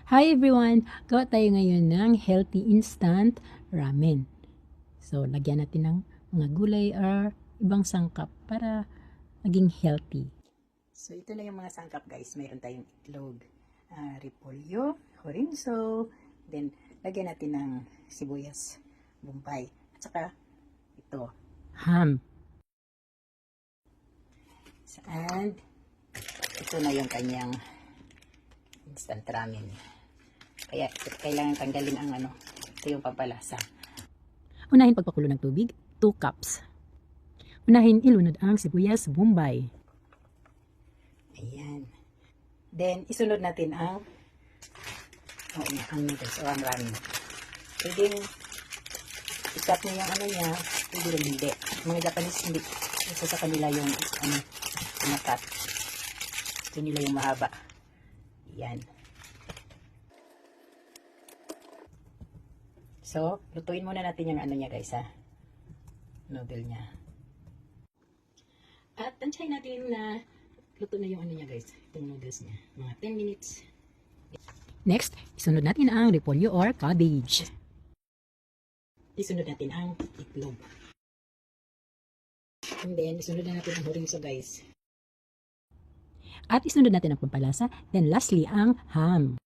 Hi everyone! Gawa tayo ngayon ng healthy instant ramen. So, lagyan natin ng mga gulay or ibang sangkap para maging healthy. So, ito na yung mga sangkap guys. Mayroon tayong itlog, repolyo, horinso, then lagyan natin ng sibuyas, bombay, at saka ito, ham. And ito na yung kanyang instant ramen. Kaya kailangan tanggalin ang ito yung pampalasa. Unahin pagpakulo ng tubig, 2 cups. Unahin ilunod ang sibuyas, bombay. Ayan. Then isunod natin ang noodles o ang ramen. Pwedeng ikat mo yung niya, pwede rin hindi. Mga Japanese hindi. Isa sa kanila yung pinakat. Ito nila yung mahaba. Ayan. So, lutuin muna natin yung niya guys noodle niya. At tansyahin natin na luto na yung niya guys, itong noodles niya. Mga 10 minutes. Next, isunod natin ang repolyo or cabbage. Isunod natin ang itlog. And then, isunod na natin ang horinso guys. At isunod natin ang pampalasa. Then lastly, ang ham.